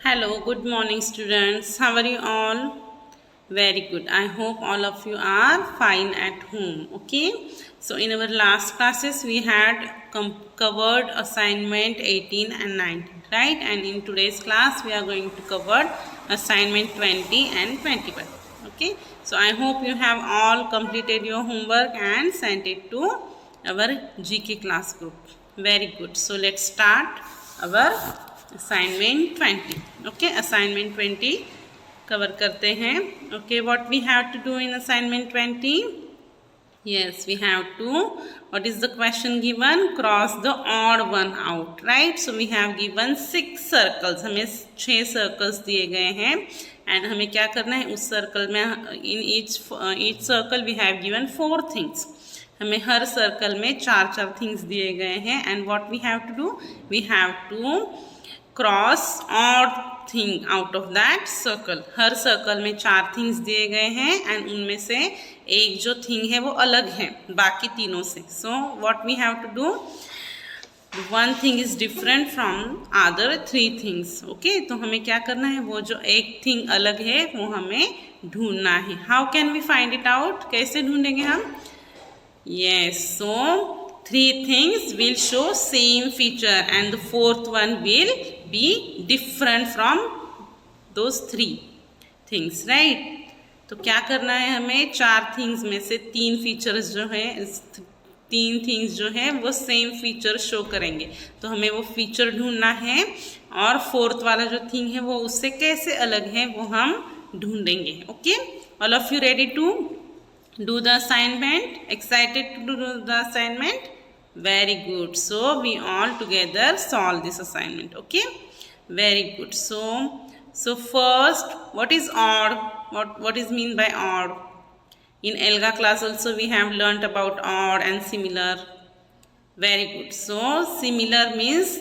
Hello, good morning, students. How are you all? Very good. I hope all of you are fine at home. Okay. So, in our last classes, we had covered assignment 18 and 19, right? And in today's class, we are going to cover assignment 20 and 21. Okay. So, I hope you have all completed your homework and sent it to our GK class group. Very good. So, let's start our assignment 20. Okay, assignment 20 cover करते हैं. Okay, what we have to do in assignment 20? Yes, we have to, what is the question given? Cross the odd one out, right? So we have given 6 circles. हमें 6 circles दिए गए हैं and हमें क्या करना है उस circle में in each circle we have given 4 things. हमें हर सर्कल में 4 थिंग्स दिए गए हैं and what we have to do, we have to cross odd thing out of that circle. हर सर्कल में 4 थिंग्स दिए गए हैं एंड उनमें से एक जो थिंग है वो अलग है बाकी तीनों से. So what we have to do, one thing is different from other 3 things. Okay, तो हमें क्या करना है, वो जो एक थिंग अलग है वो हमें ढूंढना है. How can we find it out, कैसे ढूंढेंगे हम? Yes, so 3 things will show same feature and the 4th one will be different from those 3 things, right? तो क्या करना है हमें, 4 थिंग्स में से 3 फीचर्स जो है 3 थिंग्स जो है वो सेम फीचर शो करेंगे. तो हमें वो फीचर ढूंढना है और 4th वाला जो थिंग है वो उससे कैसे अलग है वो हम ढूंढेंगे. Okay, all of you ready to do the assignment? Excited to do the assignment? Very good. So we all together solve this assignment. Okay, very good. So first, what is odd? What is mean by odd? In ELGA class also we have learnt about odd and similar. Very good. So similar means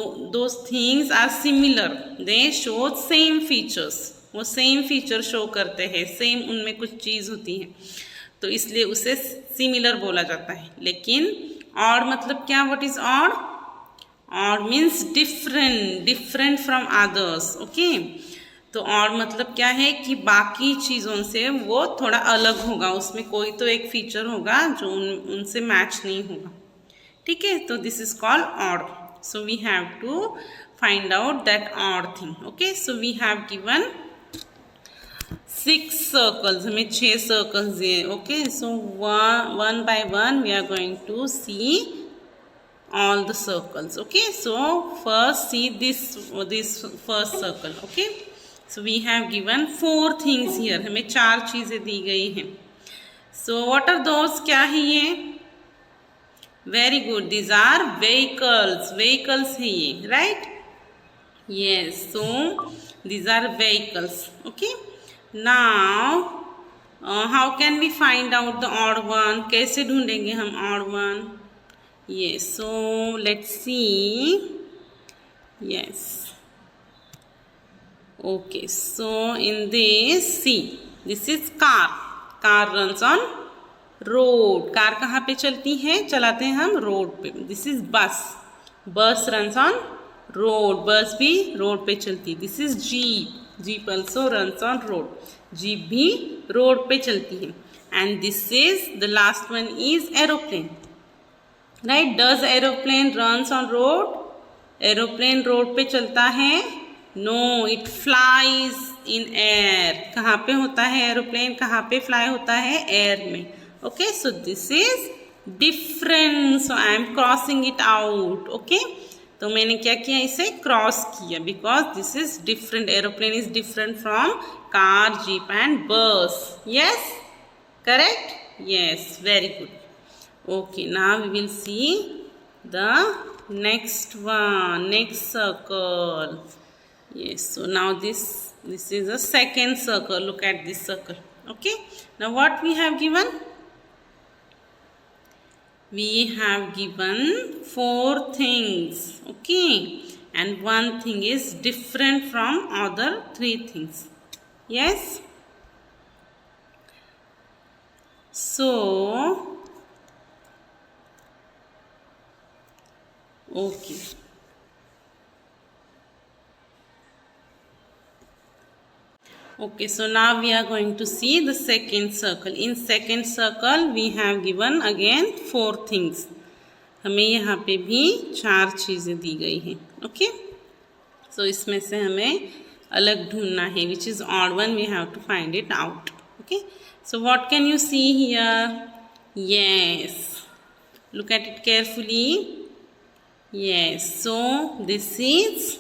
those things are similar, they show same features. वो same feature show करते हैं, same उनमें कुछ चीज़ होती है तो इसलिए उसे सिमिलर बोला जाता है. लेकिन ऑड मतलब क्या, what is odd? Odd means different from others. Okay, तो ऑड मतलब क्या है कि बाकी चीज़ों से वो थोड़ा अलग होगा, उसमें कोई तो एक फीचर होगा जो उनसे मैच नहीं होगा. ठीक है, तो this is called odd. So we have to find out that odd thing. Okay, so we have given 6 circles, हमें 6 circles दिए. Okay, so one by one we are going to see all the circles. Okay, so first see this first circle. Okay, so we have given 4 things here. हमें 4 चीजें दी गई हैं. So what are those, क्या है ये? Very good, these are vehicles है ये, right? Yes, so these are vehicles. Okay, now how can we find out the odd one? कैसे ढूंढेंगे हम odd one? Yes, so let's see. Yes, okay, so in this, see, this is car. Car runs on road. Car कहाँ पे चलती है, चलाते हैं हम रोड पे. This is bus runs on road. बस भी रोड पे चलती है. This is jeep also runs on road. Jeep भी रोड पे चलती है. And this is, the last one is aeroplane, right? Does aeroplane runs on road? Aeroplane road पे चलता है? No, it flies in air. कहाँ पे होता है एरोप्लेन, कहाँ पे फ्लाई होता है? एयर में. Okay, so this is different. So I am crossing it out. Okay, तो मैंने क्या किया, इसे क्रॉस किया because this is different. Aeroplane is different from car, jeep and bus. Yes, correct? Yes, very good. Okay, now we will see the next one, next circle. Yes, so now this is a second circle. Look at this circle. Okay, now what we have given? We have given 4 things. Okay, and one thing is different from other 3 things. Yes, so okay, Okay, so now we are going to see the second circle. In second circle, we have given again 4 things. हमें यहाँ पे भी 4 चीज़ें दी गई हैं. Okay, so इसमें से हमें अलग ढूंढना है. Which is odd one, we have to find it out. Okay, so what can you see here? Yes, look at it carefully. Yes, so this is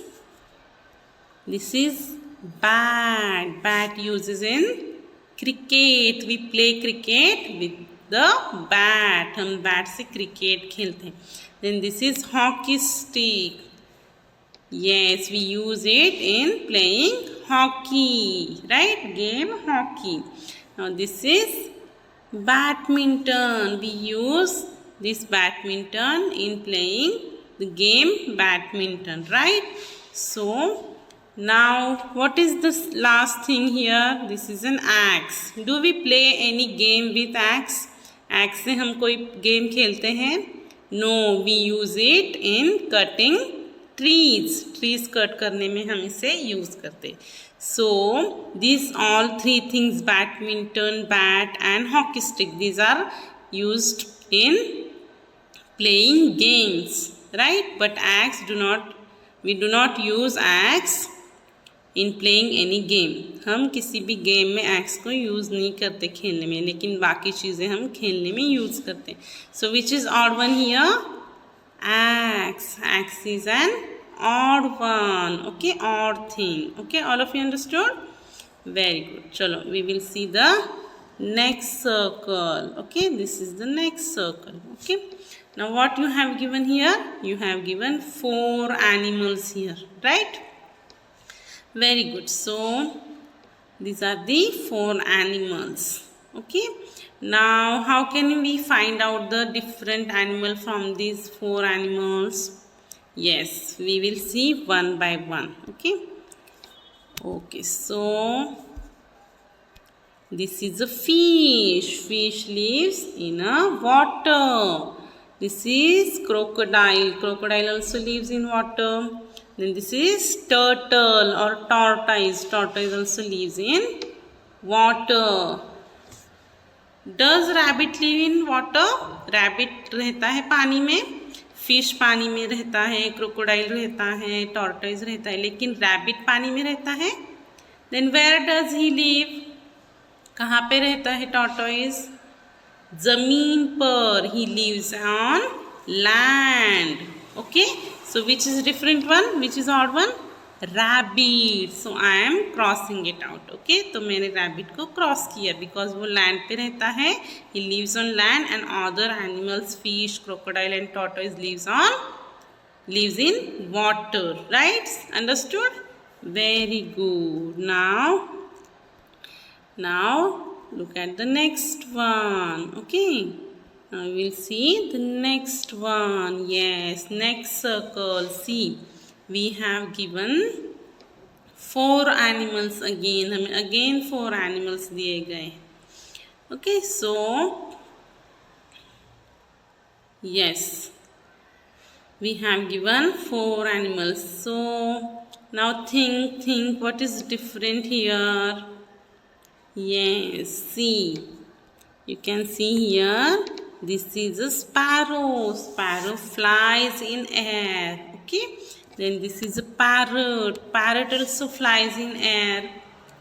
bat. Bat uses in cricket. We play cricket with the bat. हम bat से cricket खेलते हैं. Then this is hockey stick. Yes, we use it in playing hockey, right? Game hockey. Now this is badminton. We use this badminton in playing the game badminton, right? So now what is this last thing here? This is an axe. Do we play any game with axe? Axe से हम कोई game खेलते हैं? No, we use it in cutting trees. Trees cut करने में हम इसे use करते. So these all 3 things, badminton, bat and hockey stick, these are used in playing games, right? But axe we do not use axe in playing any game. हम किसी भी game में x को यूज़ नहीं करते खेलने में, लेकिन बाकी चीज़ें हम खेलने में यूज़ करते हैं. So which is odd one here? Axe. Axe is an odd one. Okay, odd thing. Okay, all of you understood? Very good. Chalo, we will see the next circle. Okay, this is the next circle. Okay, now what you have given here? You have given 4 animals here, right? Very good. So these are the 4 animals. Okay, now how can we find out the different animal from these 4 animals? Yes, we will see one by one. Okay, so this is a fish. Fish lives in a water. This is crocodile. Crocodile also lives in water. Then this is turtle or tortoise. Tortoise also lives in water. Does rabbit live in water? Rabbit रहता है पानी में. Fish पानी में रहता है. Crocodile रहता है. टॉर्टोइज रहता है. लेकिन रैबिट पानी में रहता है. Then where does he live? कहाँ पे रहता है टॉर्टोइज? जमीन पर. He lives on land. Okay, so which is different one? Which is odd one? Rabbit. So I am crossing it out. Okay, तो मैंने rabbit को cross किया because वो land पे रहता है. He lives on land and other animals, fish, crocodile and tortoise lives in water. Right? Understood? Very good. Now look at the next one. Okay. Now we will see the next one. Yes, next circle. See, we have given 4 animals again. हमें again 4 animals दिए गए. Okay, so yes, we have given 4 animals. So now think what is different here. Yes, see, you can see here. This is a sparrow. Sparrow flies in air. Okay. Then this is a parrot. Parrot also flies in air.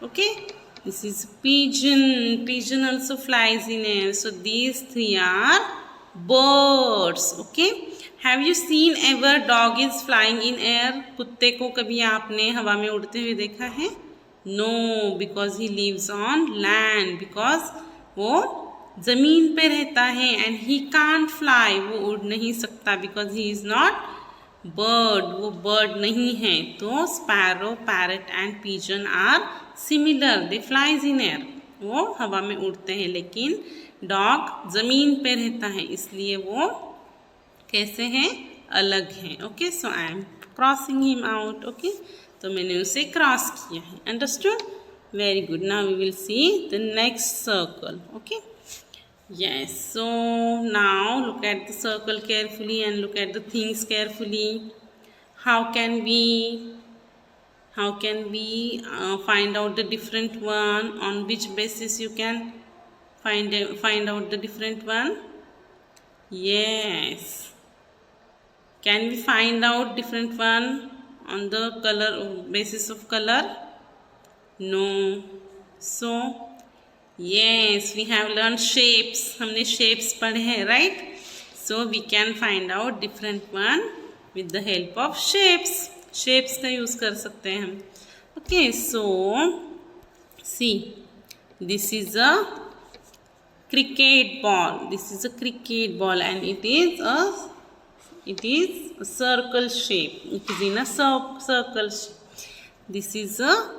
Okay. This is pigeon. Pigeon also flies in air. So these 3 are birds. Okay. Have you seen ever dog is flying in air? कुत्ते को कभी आपने हवा में उड़ते हुए देखा है? No, because he lives on land. Because वो जमीन पे रहता है and he can't fly. वो उड़ नहीं सकता because he is not bird. वो bird नहीं है. तो sparrow, parrot and pigeon are similar. They flies in air. वो हवा में उड़ते हैं, लेकिन dog जमीन पे रहता है, इसलिए वो कैसे हैं? अलग हैं. Okay, so I am crossing him out. Okay, तो मैंने उसे क्रॉस किया है. Understood? Very good. Now we will see the next circle. Okay. Yes, so now look at the circle carefully and look at the things carefully. How can we How can we find out the different one? On which basis you can find out the different one? Yes. Can we find out different one on the color basis of color? No. So yes, we have learned shapes. हमने shapes पढ़े हैं, right? So we can find out different one with the help of shapes. Shapes का use कर सकते हैं हम. Okay, so see, this is a cricket ball. This is a cricket ball, and it is a circle shape. It is in a circle shape. This is a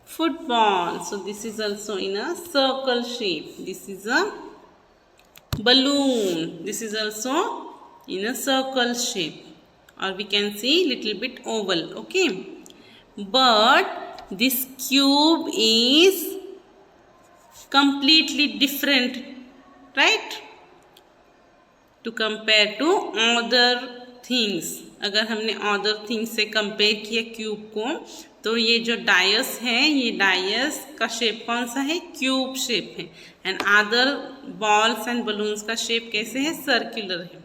football. So this is also in a circle shape. This is a balloon. This is also in a circle shape, or we can see little bit oval. Okay, but this cube is completely different, right? To compare to other things. अगर हमने other things से compare किया cube को, तो ये जो DISE है, ये डायस का शेप कौन सा है? क्यूब शेप है. And other balls and balloons का शेप कैसे है? सर्कुलर है.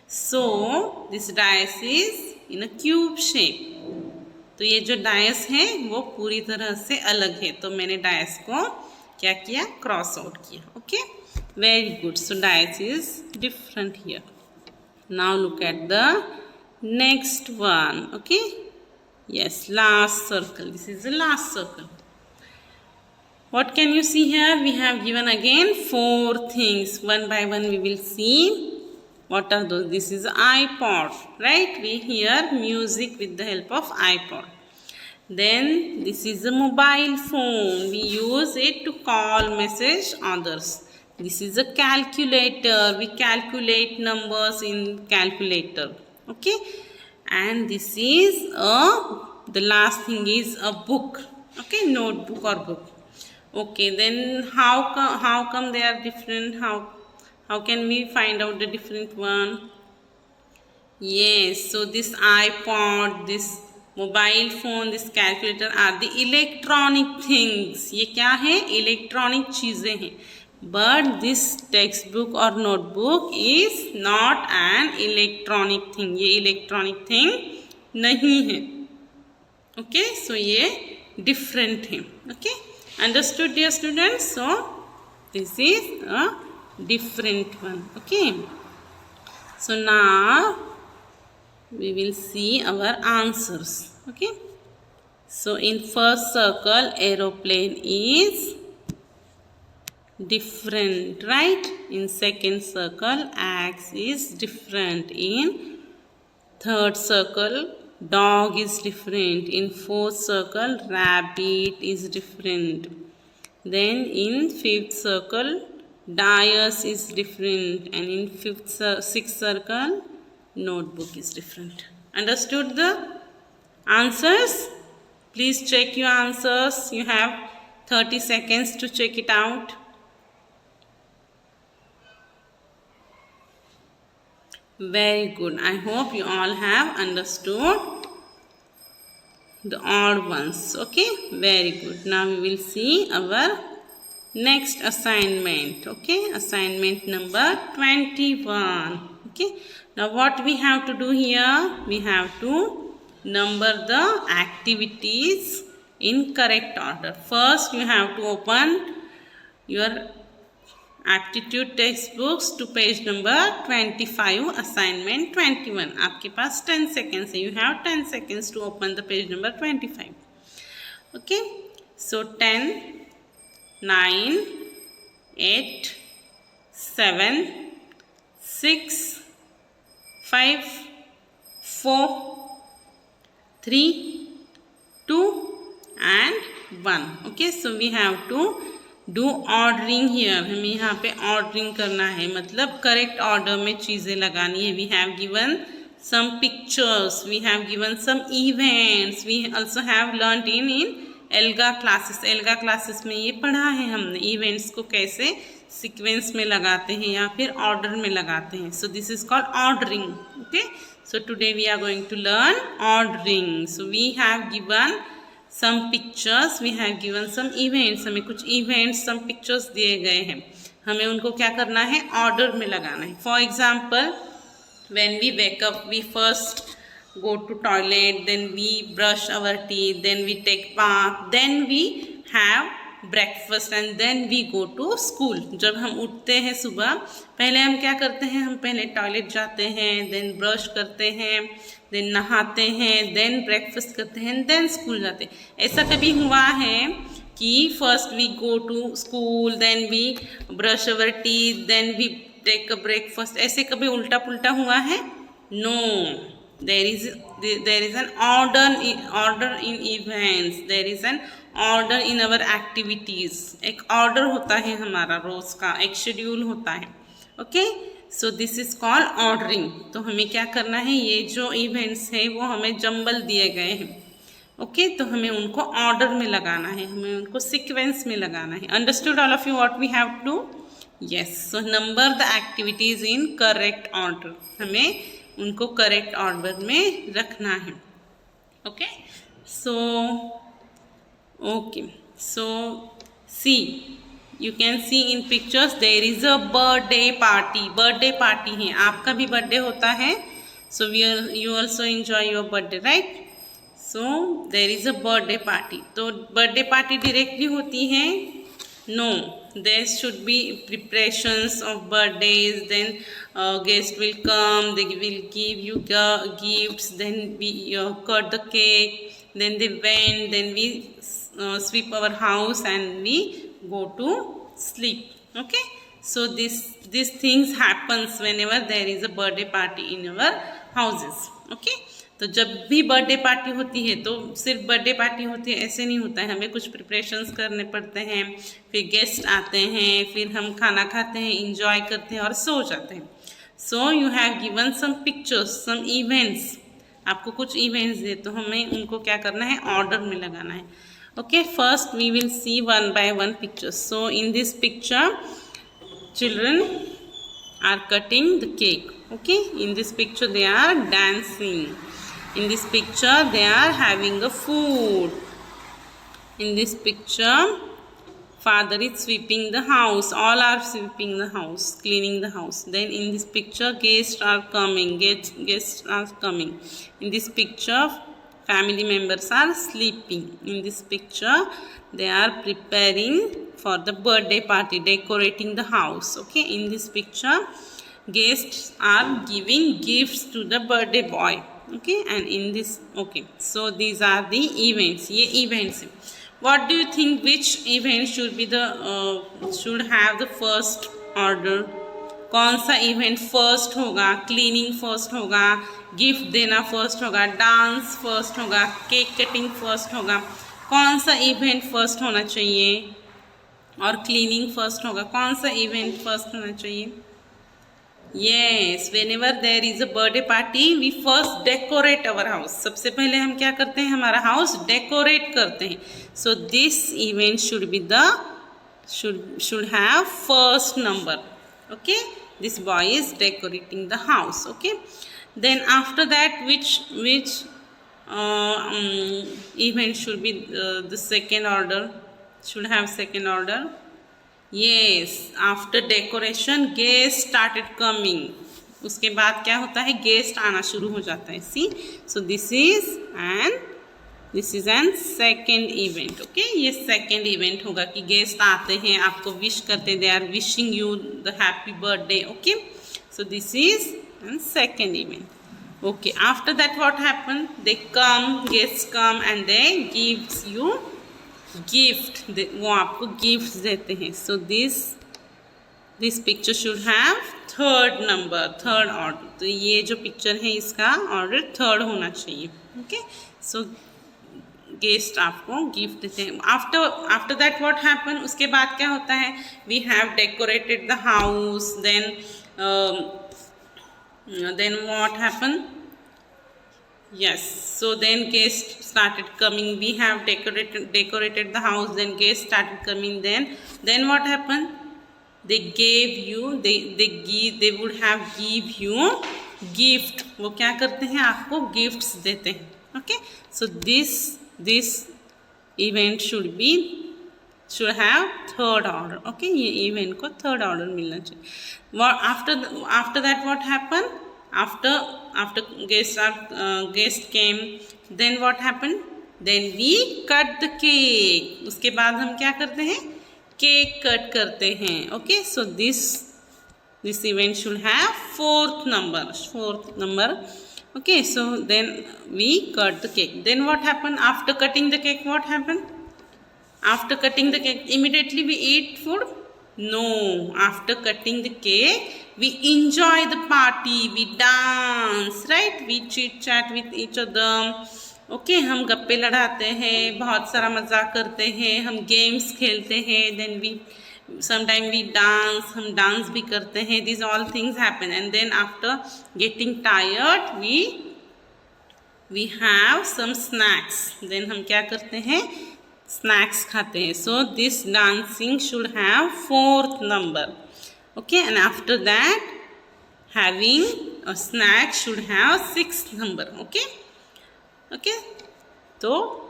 So this dice is in a cube shape. तो ये जो डायस है वो पूरी तरह से अलग है. तो मैंने डायस को क्या किया? क्रॉस आउट किया. Okay, very good. So dice is different here. Now look at the next one. Okay, yes, last circle. This is the last circle. What can you see here? We have given again 4 things. One by one we will see. What are those? This is iPod, right? We hear music with the help of iPod. Then this is a mobile phone. We use it to call, message others. This is a calculator. We calculate numbers in calculator. Okay. And this is the last thing is a book. Okay, notebook or book. Okay, then how come they are different? How can we find out the different one? Yes, so this iPod, this mobile phone, this calculator are the electronic things. ये क्या है? Electronic चीजें हैं. But this textbook or notebook is not an electronic thing. ये electronic thing नहीं है. Okay, so ये different है. Okay, understood dear students? So this is a different one. Okay, so now we will see our answers. Okay, so in first circle aeroplane is different, right? In second circle axe is different. In third circle dog is different. In fourth circle rabbit is different. Then in fifth circle dais is different, and in sixth circle notebook is different. Understood the answers? Please check your answers. You have 30 seconds to check it out. Very good. I hope you all have understood the odd ones. Okay, very good. Now we will see our next assignment. Okay, assignment number 21. Okay, now what we have to do here? We have to number the activities in correct order. First you have to open your aptitude textbooks to page number 25, assignment 21. आपके पास 10 seconds है. You have 10 seconds to open the page number 25. Okay, so 10, 9, 8, 7, 6, 5, 4, 3, 2 and 1. Okay, so we have to do ordering here. हमें यहाँ पे ordering करना है, मतलब correct order में चीज़ें लगानी है. We have given some pictures, we have given some events, we also have learned in एल्गा क्लासेस. एल्गा क्लासेस में ये पढ़ा है हमने इवेंट्स को कैसे सीक्वेंस में लगाते हैं या फिर ऑर्डर में लगाते हैं. So this is called ordering. Okay, So today we are going to learn ordering. So we have given some pictures, we have given some events. हमें कुछ events, some pictures दिए गए हैं. हमें उनको क्या करना है, order में लगाना है. For example, when we wake up, we first go to toilet, then we brush our teeth, then we take bath, then we have breakfast and then we go to school. जब हम उठते हैं सुबह, पहले हम क्या करते हैं, हम पहले टॉयलेट जाते हैं, then ब्रश करते हैं, then नहाते हैं, then ब्रेकफास्ट करते हैं, then स्कूल जाते हैं. ऐसा कभी हुआ है कि first we go to school, then we brush our teeth, then we take a breakfast? ऐसे कभी उल्टा पुल्टा हुआ है? No. there is an order in events, there is an order in our activities. एक order होता है हमारा रोज का, एक शेड्यूल होता है. Okay, so this is called ordering. तो हमें क्या करना है, ये जो इवेंट्स है वो हमें जंबल दिए गए हैं. ओके, तो हमें उनको ऑर्डर में लगाना है, हमें उनको सीक्वेंस में लगाना है. Understood all of you what we have to? Yes. So number the activities in correct order. हमें उनको करेक्ट ऑर्डर में रखना है. Okay, so see, you can see in pictures there is a birthday party है. आपका भी birthday होता है, so you also enjoy your birthday, right? So there is a birthday party. तो बर्थडे पार्टी डायरेक्टली होती है? No, there should be preparations of birthdays. Then guests will come, they will give you gifts, then we cut the cake, then they went, then we sweep our house and we go to sleep. Okay, so these things happens whenever there is a birthday party in our houses. Okay, तो जब भी birthday party होती है तो सिर्फ birthday party होती है ऐसे नहीं होता है, हमें कुछ प्रिपरेशंस करने पड़ते हैं, फिर गेस्ट आते हैं, फिर हम खाना खाते हैं, इंजॉय करते हैं और सो जाते हैं. So you have given some pictures, some events. आपको कुछ इवेंट्स दे तो हमें उनको क्या करना है, ऑर्डर में लगाना है. Okay, first we will see one by one pictures. So in this picture children are cutting the cake. Okay, in this picture they are dancing. In this picture they are having a food. In this picture father is sweeping the house. All are sweeping the house, cleaning the house. Then in this picture guests are coming. In this picture family members are sleeping. In this picture they are preparing for the birthday party, decorating the house. Okay, in this picture guests are giving gifts to the birthday boy. Okay, and in this, okay, so these are the events. ये events हैं. What do you think, which event should be the should have the first order? कौन सा event first होगा? Cleaning first होगा, gift देना first होगा, dance first होगा, cake cutting first होगा? कौन सा event first होना चाहिए? और cleaning first होगा? कौन सा event first होना चाहिए? Yes, whenever there is a birthday party, we first decorate our house. सबसे पहले हम क्या करते हैं, हमारा house decorate करते हैं. So this event should be the should have first number. Okay, this boy is decorating the house. Okay, then after that which event should be the second order, should have second order? Yes, after decoration guests started coming. उसके बाद क्या होता है, guest आना शुरू हो जाता है. See, so this is an second event. Okay, ये सेकेंड इवेंट होगा कि गेस्ट आते हैं, आपको विश करते हैं, they are wishing you the happy birthday. Okay, so this is an second event. Okay, after that what happen, they come, guest come and they gives you gift. वो आपको gift देते हैं. So this picture should have third number, third order. तो ये जो picture है इसका order third होना चाहिए. ओके, सो गेस्ट आपको गिफ्ट देते हैं. आफ्टर दैट व्हाट हैपन, उसके बाद क्या होता है, we have decorated the house. Then what happen, yes, so then guests started coming. We have decorated the house, then guests started coming. Then what happened, they gave you, they would have give you gift, वो क्या करते हैं, आपको gifts देते हैं. Okay, so this event should have third order. Okay, ये event को third order मिलना चाहिए. After that what happened? After guest came, then what happened? Then we cut the cake. उसके बाद हम क्या करते हैं, केक कट करते हैं. Okay, so this event should have fourth number. Okay, so then we cut the cake. Then what happened after cutting the cake? What happened after cutting the cake? Immediately we eat food? No, after cutting the cake we enjoy the party, we dance, right? We chit chat with each other. Okay, हम गप्पे लड़ाते हैं, बहुत सारा मजाक करते हैं, हम games खेलते हैं. Then sometimes we dance, हम डांस भी करते हैं. These all things happen. And then after getting tired we have some snacks. Then हम क्या करते हैं, स्नैक्स खाते हैं. So this dancing should have fourth number. Okay, and after that having a snack should have sixth number. Okay, तो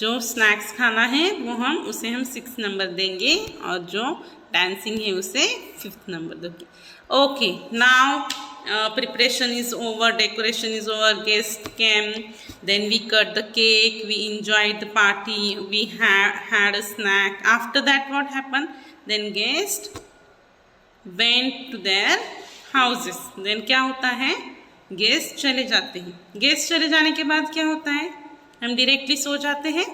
जो snacks खाना है वो उसे हम 6 नंबर देंगे और जो डांसिंग है उसे 5th नंबर देंगे. Okay, now preparation is over, decoration is over, guest came, then we cut the cake, we enjoyed the party, we had a snack. After that what happened? Then guest went to their houses. Then क्या होता है, guest चले जाते हैं. Guest चले जाने के बाद क्या होता है, हम डायरेक्टली सो जाते हैं?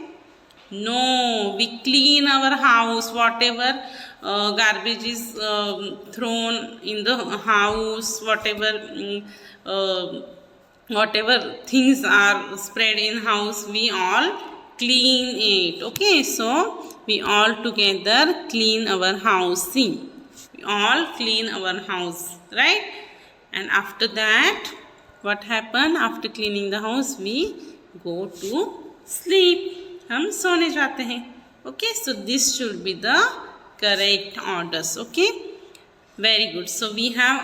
No, we clean our house. Whatever garbage is thrown in the house, whatever things are spread in house, we all clean it. Okay, so we all together clean our house. See, we all clean our house, right? And after that what happened? After cleaning the house we go to sleep. हम सोने जाते हैं. Okay, so this should be the correct orders. Okay, very good. So we have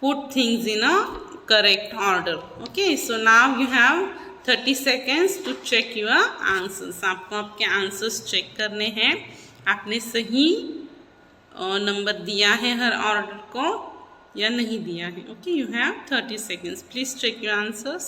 put things in a correct order. Okay, so now you have 30 seconds to check your answers. आपको आपके answers check करने हैं. आपने सही number दिया है हर order को या नहीं दिया है. Okay, you have 30 seconds. Please check your answers.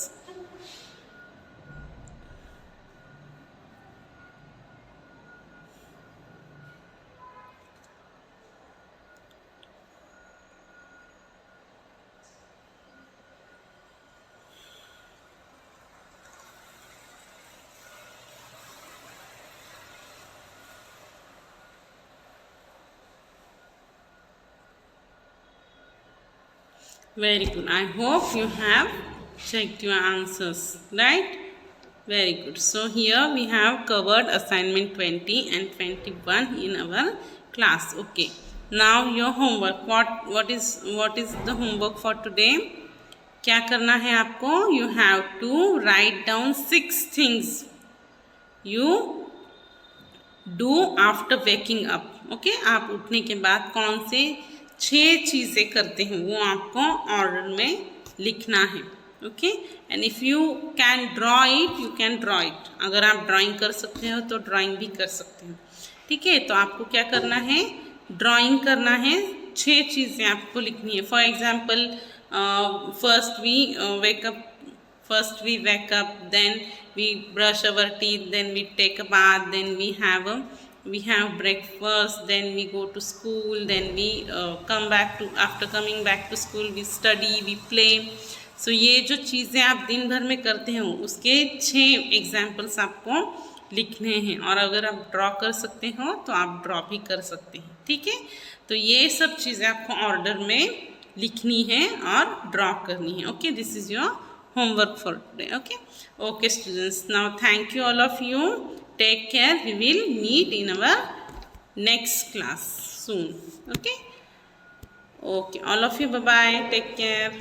Very good. I hope you have checked your answers, right? Very good. So here we have covered assignment 20 and 21 in our class. Okay. Now your homework. What is the homework for today? क्या करना है आपको? You have to write down 6 things you do after waking up. Okay? आप उठने के बाद कौन से 6 चीज़ें करते हैं वो आपको ऑर्डर में लिखना है. Okay, and if you can draw it, you can draw it. अगर आप ड्राइंग कर सकते हो तो ड्राइंग भी कर सकते हो. ठीक है, तो आपको क्या करना है, ड्राइंग करना है. 6 चीज़ें आपको लिखनी है. For example, first we wake up, then we brush our teeth, then we take a bath, then we have breakfast, then we go to school, then we after coming back to school we study, we play. So ये जो चीज़ें आप दिन भर में करते हैं उसके 6 एग्जाम्पल्स आपको लिखने हैं. और अगर आप ड्रॉ कर सकते हो तो आप ड्रॉ भी कर सकते हैं. ठीक है, तो ये सब चीज़ें आपको ऑर्डर में लिखनी है और ड्रॉ करनी है. Okay, this is your homework for today. Okay students, now thank you all of you. Take care. We will meet in our next class soon. Okay, all of you, bye bye, take care.